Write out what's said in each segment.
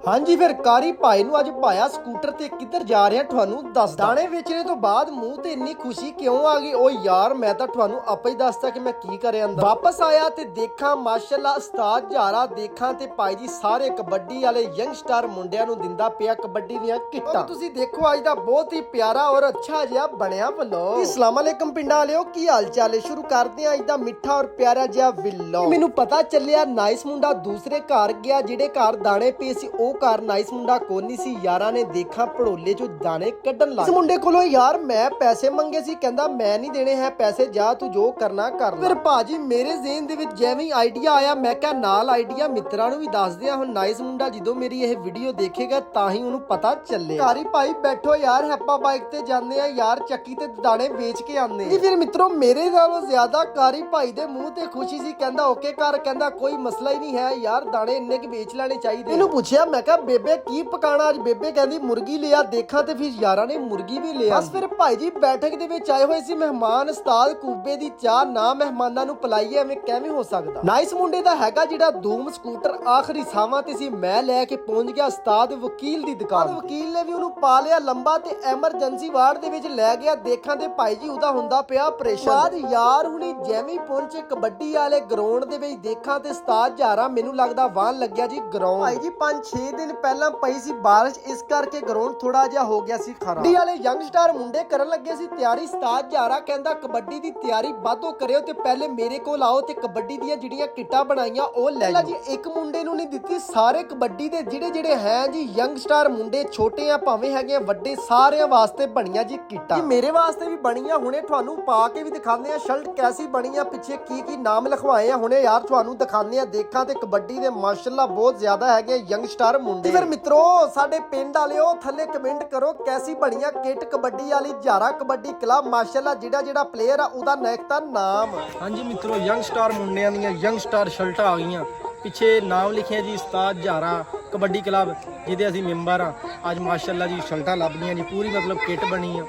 ਹਾਂਜੀ ਫਿਰ कारी भाई ਨੂੰ ਅੱਜ ਪਾਇਆ ਸਕੂਟਰ ਤੇ ਕਿੱਧਰ ਜਾ ਰਿਹਾ ਤੁਹਾਨੂੰ ਦੱਸ ਦਾਣੇ ਵੇਚਣੇ ਤੋਂ ਬਾਅਦ ਮੂੰਹ ਤੇ ਇੰਨੀ ਖੁਸ਼ੀ ਕਿਉਂ ਆ ਗਈ ਓ ਯਾਰ ਮੈਂ ਤਾਂ ਤੁਹਾਨੂੰ ਆਪੇ ਹੀ ਦੱਸਦਾ ਕਿ ਮੈਂ ਕੀ ਕਰਿਆ ਅੰਦਰ ਵਾਪਸ ਆਇਆ ਤੇ ਦੇਖਾਂ ਮਾਸ਼ਾਅੱਲਾ ਉਸਤਾਦ ਝਾਰਾ ਦੇਖਾਂ ਤੇ ਭਾਈ ਜੀ ਸਾਰੇ ਕਬੱਡੀ ਵਾਲੇ ਯੰਗਸਟਰ ਮੁੰਡਿਆਂ ਨੂੰ ਦਿੰਦਾ ਪਿਆ ਕਬੱਡੀ ਦੀਆਂ ਕਿੱਟਾਂ ਤੁਸੀਂ ਦੇਖੋ ਅੱਜ ਦਾ ਬਹੁਤ ਹੀ ਪਿਆਰਾ ਔਰ ਅੱਛਾ ਜਿਹਾ ਬਣਿਆ ਵਲੋਗ ਅਸਲਾਮ ਅਲੈਕਮ ਪਿੰਡਾਂ ਵਾਲਿਓ ਕੀ ਹਾਲ ਚਾਲ ਹੈ ਸ਼ੁਰੂ ਕਰਦੇ ਹਾਂ ਅੱਜ ਦਾ ਮਿੱਠਾ ਔਰ ਪਿਆਰਾ ਜਿਹਾ ਵਲੋਗ ਮੈਨੂੰ ਪਤਾ ਚੱਲਿਆ ਨਾਈਸ ਮੁੰਡਾ ਦੂਸਰੇ ਘਰ ਗਿਆ ਜਿਹੜੇ ਘਰ ਦਾਣੇ ਪਏ ਸੀ ਉਹ ਘਰ ਨਾਈਸ ਮੁੰਡਾ ਕੋਈ ਨਹੀਂ ਸੀ ਯਾਰਾਂ ਨੇ ਦੇਖਾਂ ਪੜੋਲੇ ਚੋਂ ਦਾਣੇ ਕੱਢਣ ਲੱਗ ਇਸ ਮੁੰਡੇ ਕੋਲੋਂ ਯਾਰ ਮੈਂ ਪੈਸੇ ਮੰਗੇ ਸੀ ਕਹਿੰਦਾ ਮੈਂ ਨਹੀਂ ਦੇਣੇ ਹੈ ਪੈਸੇ ਜਾ ਤੂੰ ਜੋ ਕਰਨਾ ਕਰ ਲੈ ਫਿਰ ਭਾਜੀ ਮੇਰੇ ਜ਼ਿਹਨ ਦੇ ਵਿੱਚ ਜਿਵੇਂ ਆਈਡੀਆ ਆਇਆ ਮੈਂ ਕਿਹਾ ਨਾਲ ਆਈਡੀਆ ਮਿੱਤਰਾਂ ਨੂੰ ਵੀ ਦੱਸ ਦਿਆਂ ਹੁਣ ਨਾਈਸ ਮੁੰਡਾ ਜਦੋਂ ਮੇਰੀ ਇਹ ਵੀਡੀਓ ਦੇਖੇਗਾ ਤਾਂ ਹੀ ਉਹਨੂੰ ਪਤਾ ਚੱਲੇ ਕਾਰੀ ਭਾਈ ਬੈਠੋ ਯਾਰ ਹੈਪਾ ਬਾਈਕ ਤੇ ਜਾਂਦੇ ਆ ਯਾਰ ਚੱਕੀ ਤੇ ਦਾਣੇ ਵੇਚ ਕੇ ਆਉਂਦੇ ਜੀ ਫਿਰ ਮਿੱਤਰੋ ਮੇਰੇ ਨਾਲੋਂ ਜ਼ਿਆਦਾ ਕਾਰੀ ਭਾਈ ਦੇ ਮੂੰਹ ਤੇ ਖੁਸ਼ੀ ਸੀ ਕਹਿੰਦਾ ਓਕੇ ਕਰ ਕਹਿੰਦਾ ਕੋਈ ਮਸਲਾ ਹੀ ਨਹੀਂ ਹੈ ਯਾਰ ਦਾਣੇ ਇੰਨੇ ਕਿ ਵੇਚ ਲੈਣੇ ਚਾਹੀਦੇ ਇਹਨੂੰ ਪੁੱਛਿਆ ਮੈਂ ਕਿਹਾ ਬੇਬੇ ਕੀ ਪਕਾਣਾ ਅੱਜ ਬੇਬੇ ਕਹਿੰਦੀ ਮੁਰਗੀ ਲਿਆ ਦੇਖਾਂ ਤੇ ਫਿਰ ਯਾਰਾਂ ਨੇ ਮੁਰਗੀ ਵੀ ਲਿਆ ਬਸ ਫਿਰ ਭਾਈ ਜੀ ਬੈਠਕ ਦੇ ਵਿੱਚ ਆਏ ਹੋਏ ਸੀ ਮਹਿਮਾਨ ਉਸਤਾਦ ਕੂਬੇ ਦੀ ਚਾਹ ਨਾ ਮਹਿਮਾਨਾਂ ਨੂੰ ਪਲਾਈਏ ਐਵੇਂ ਕਿਵੇਂ ਹੋ ਸਕਦਾ ਨਾਈਸ ਮੁੰਡੇ ਦਾ ਹੈਗਾ ਜਿਹੜਾ ਧੂਮ ਸਕੂਟਰ ਆਖਰੀ ਥਾਵਾਂ ਤੇ ਸੀ ਮੈਂ ਲੈ ਕੇ ਪਹੁੰਚ ਗਿਆ ਉਸਤਾਦ ਵਕੀਲ ਦੀ ਦੁਕਾਨ ਵਕੀਲ ਨੇ ਵੀ ਉਹਨੂੰ ਪਾ ਲਿਆ ਲੰਬਾ ਤੇ ਐਮਰਜੈਂਸੀ ਵਾਰਡ ਦੇ ਵਿੱਚ ਲੈ ਗਿਆ ਦੇਖਾਂ ਤੇ ਭਾਈ ਜੀ ਉਹਦਾ ਹੁੰਦਾ ਪਿਆ ਆਪਰੇਸ਼ਨ ਬਾਅਦ ਯਾਰ ਹੁਣੀ ਜਿਵੇਂ ਪਹੁੰਚੇ ਕਬੱਡੀ ਵਾਲੇ ਗਰਾਊਂਡ ਦੇ ਵਿੱਚ ਦੇਖਾਂ ਤੇ ਉਸਤਾਦ ਝਾਰਾ ਮੈਨੂੰ ਲੱਗਦਾ ਵਾਹਨ ਲੱਗਿਆ ਜੀ ਗਰਾਊਂਡ ਭਾਈ ਜੀ 5-6 ਦਿਨ ਪਹਿਲਾਂ ਪਈ ਸੀ ਬਾਰਿਸ਼ ਇਸ ਕਰਕੇ ਗਰਾਊਂਡ ਥੋੜਾ ਜਿਹਾ ਹੋ ਗਿਆ ਸੀ ਖਰਾਬ ਕਬੱਡੀ ਵਾਲੇ ਯੰਗਸਟਰ ਮੁੰਡੇ ਕਰਨ ਲੱਗੇ ਸੀ ਤਿਆਰੀ ਉਸਤਾਦ ਝਾਰਾ ਕਹਿੰਦਾ ਕਬੱਡੀ ਦੀ ਤਿਆਰੀ ਵਾਧੋ ਕਰਿਓ ਤੇ ਪਹਿਲੇ ਮੇਰੇ ਕੋਲ ਆਓ ਤੇ ਕਬੱਡੀ ਦੀਆਂ ਜਿਹੜੀਆਂ ਕਿੱਟਾਂ ਬਣਾਈਆਂ ਉਹ ਲੈ ਜਾਓ ਜੀ ਇੱਕ ਮੁੰਡੇ ਨੂੰ ਨਹੀਂ ਦਿੱਤੀ ਸਾਰੇ ਕਬੱਡੀ ਦੇ ਜਿਹੜੇ ਹੈ ਜੀ ਯੰਗਸਟਰ ਮੁੰਡੇ ਛੋਟੇ ਆ ਭਾਵੇਂ ਹੈਗੇ ਵੱਡੇ ਸਾਰਿਆਂ ਵਾਸਤੇ ਬਣੀਆਂ ਜੀ ਕਿੱਟਾਂ ਜੀ ਮੇਰੇ ਵਾਸਤੇ ਵੀ ਬਣੀਆਂ ਹੁਣੇ ਤੁਹਾਨੂੰ ਪਾ ਕੇ ਵੀ ਦਿਖਾਉਂਦੇ ਆ ਸ਼ਰਟ ਕੈਸੀ ਬਣੀ ਆ ਪਿੱਛੇ ਕੀ ਨਾਮ ਲਿਖਵਾਏ ਆ ਹੁਣੇ ਯਾਰ ਤੁਹਾਨੂੰ ਦਿਖਾਉਂਦੇ ਆ ਦੇਖਾਂ ਤੇ ਕਬੱਡੀ ਦੇ ਮਾਸ਼ਾਅੱਲਾ ਬਹੁਤ ਜ਼ਿਆਦਾ ਹੈਗੇ ਯੰਗਸਟਰ ਮੁੰਡੇ ਫਿਰ ਮਿੱਤਰੋ ਸਾਡੇ ਪਿੰਡ ਵਾਲਿਓ ਥੱਲੇ ਕਮੈਂਟ ਕਰੋ ਕੈਸੀ ਬਣੀਆਂ ਕਿੱਟ ਕਬੱਡੀ ਵਾਲੀ ਝਾਰਾ ਕਬੱਡੀ ਕਲੱਬ ਮਾਸ਼ਾਅੱਲਾ ਜਿਹੜਾ ਪਲੇਅਰ ਆ ਉਹਦਾ ਨੈਕਤਾ ਨਾਮ ਹਾਂਜੀ ਮਿੱਤਰੋ ਯੰਗਸਟਰ ਮੁੰਡਿਆਂ ਦੀਆਂ ਯੰਗਸਟਰ ਸ਼ਰਟਾਂ ਆ ਗਈਆਂ ਪਿੱਛੇ ਨਾਮ ਲਿਖਿਆ ਜੀ ਉਸਤਾਦ ਝਾਰਾ ਕਬੱਡੀ ਕਲੱਬ ਜਿਹਦੇ ਅਸੀਂ ਮੈਂਬਰ ਆ ਅੱਜ ਮਾਸ਼ਾਅੱਲਾ ਜੀ ਸ਼ਰਟਾਂ ਲੱਭਦੀਆਂ ਜੀ ਪੂਰੀ ਮਤਲਬ ਕਿੱਟ ਬਣੀ ਆ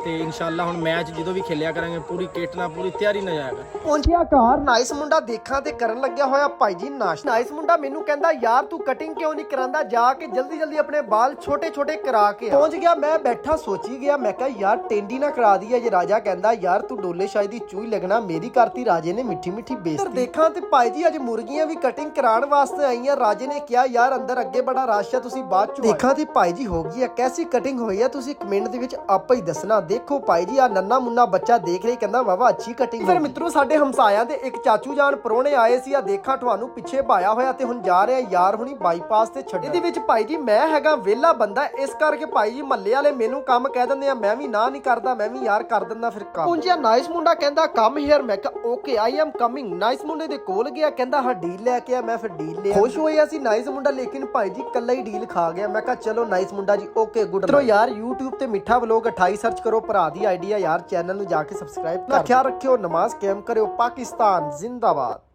ਤੇ ਇਨਸ਼ਾਅੱਲਾ ਹੁਣ ਮੈਚ ਜਦੋਂ ਵੀ ਖੇਲਿਆ ਕਰਾਂਗੇ ਪੂਰੀ ਕਿੱਟ ਨਾਲ ਪੂਰੀ ਤਿਆਰੀ ਨਾਲ ਜਾਏਗਾ ਪਹੁੰਚਿਆ ਘਰ ਨਾਈਸ ਮੁੰਡਾ ਦੇਖਾਂ ਤੇ ਕਰਨ ਲੱਗਿਆ ਹੋਇਆ ਭਾਈ ਜੀ ਨਾਸ਼ਤਾ ਨਾਈਸ ਮੁੰਡਾ ਮੈਨੂੰ ਕਹਿੰਦਾ ਯਾਰ ਤੂੰ ਕਟਿੰਗ ਕਿਉਂ ਨਹੀਂ ਕਰਾਂਦਾ ਜਾ ਕੇ ਜਲਦੀ ਆਪਣੇ ਵਾਲ ਛੋਟੇ ਕਰਾ ਕੇ ਪਹੁੰਚ ਗਿਆ ਮੈਂ ਬੈਠਾ ਸੋਚੀ ਗਿਆ ਮੈਂ ਕਿਹਾ ਯਾਰ ਟੈਂਡੀ ਨਾ ਕਰਾ ਦੀ ਜੇ ਰਾਜਾ ਕਹਿੰਦਾ ਯਾਰ ਤੂੰ ਡੋਲੇ ਸ਼ਾਇਦ ਹੀ ਚੂਈ ਲੱਗਣਾ ਮੇਰੀ ਕਰਤੀ ਰਾਜੇ ਨੇ ਮਿੱਠੀ ਬੇਇੱਜ਼ਤੀ ਦੇਖਾਂ ਤੇ ਭਾਈ ਜੀ ਅੱਜ ਮੁਰਗੀਆਂ ਵੀ ਕਟਿੰਗ ਕਰਾਉਣ ਵਾਸਤੇ ਆਈਆਂ ਰਾਜੇ ਨੇ ਕਿਹਾ ਯਾਰ ਅੰਦਰ ਅੱਗੇ ਬੜਾ ਰਸ਼ ਆ ਤੁਸੀਂ ਬਾਅਦ ਚ ਦੇਖਾਂ ਤੇ ਭਾਈ ਜੀ ਹੋ ਗਈ ਆ ਕੈਸੀ ਕਟਿੰਗ ਹੋਈ ਆ ਤੁਸੀਂ ਕਮੈਂਟ ਦੇ ਵਿੱਚ ਆਪੇ ਹੀ ਦੱਸਣਾ ਦੇਖੋ ਭਾਈ ਜੀ ਆ ਨੰਨਾ ਮੁੰਨਾ ਬੱਚਾ ਦੇਖ ਰਿਹਾ ਕਹਿੰਦਾ ਵਾਵਾ ਅੱਛੀ ਕਟਿੰਗ ਫਿਰ ਮਿੱਤਰੋ ਸਾਡੇ ਹਮਸਾਇਆਂ ਦੇ ਇੱਕ ਚਾਚੂ ਜਾਨ ਪਰੋਣੇ ਆਏ ਸੀ ਆ ਦੇਖਾਂ ਤੁਹਾਨੂੰ ਪਿੱਛੇ ਭਾਇਆ ਹੋਇਆ ਤੇ ਹੁਣ ਜਾ ਰਿਹਾ ਯਾਰ ਹੁਣੀ ਬਾਈਪਾਸ ਤੇ ਛੱਡ ਇਹਦੇ ਵਿੱਚ ਭਾਈ ਜੀ ਮੈਂ ਹੈਗਾ ਵਿਹਲਾ ਬੰਦਾ ਇਸ ਕਰਕੇ ਭਾਈ ਜੀ ਮੱਲੇ ਵਾਲੇ ਮੈਨੂੰ ਕੰਮ ਕਹਿ ਦਿੰਦੇ ਆ ਮੈਂ ਵੀ ਨਾ ਨਹੀਂ ਕਰਦਾ ਮੈਂ ਵੀ ਯਾਰ ਕਰ ਦਿੰਦਾ ਫਿਰ ਕੰਮ ਪਹੁੰਚਿਆ ਨਾਈਸ ਮੁੰਡਾ ਕਹਿੰਦਾ ਕਮ ਹੇਅਰ ਮੈਂ ਕਿਹਾ okay I am coming nice ਮੁੰਡੇ ਦੇ ਕੋਲ ਗਿਆ ਕਹਿੰਦਾ ਹਾਂ ਡੀਲ ਲੈ ਕੇ ਆ ਮੈਂ ਫਿਰ ਡੀਲ ਲਿਆ ਖੁਸ਼ ਹੋਇਆ ਸੀ ਨਾਈਸ ਮੁੰਡਾ ਲੇਕਿਨ ਭਾਈ ਜੀ ਕੱਲਾ ਹੀ ਡੀਲ ਖਾ ਗਿਆ ਮੈਂ ਕਿਹਾ ਚਲੋ ਨਾਈਸ ਮੁੰਡਾ ਜੀ ਓਕੇ ਗੁੱਡ ਮਿੱਤਰੋ ਯਾਰ YouTube ਤੇ ਮਿੱਠਾ ਵਲੋਗ 28 ਸਰਚ ਕਰੋ ਭਰਾ ਦੀ ਆਈਡੀਆ ਯਾਰ ਚੈਨਲ ਨੂੰ ਜਾ ਕੇ ਸਬਸਕ੍ਰਾਈਬ ਕਰ ਖਿਆਲ ਰੱਖਿਓ ਨਮਾਜ਼ ਕਾਇਮ ਕਰਿਓ ਪਾਕਿਸਤਾਨ ਜ਼ਿੰਦਾਬਾਦ।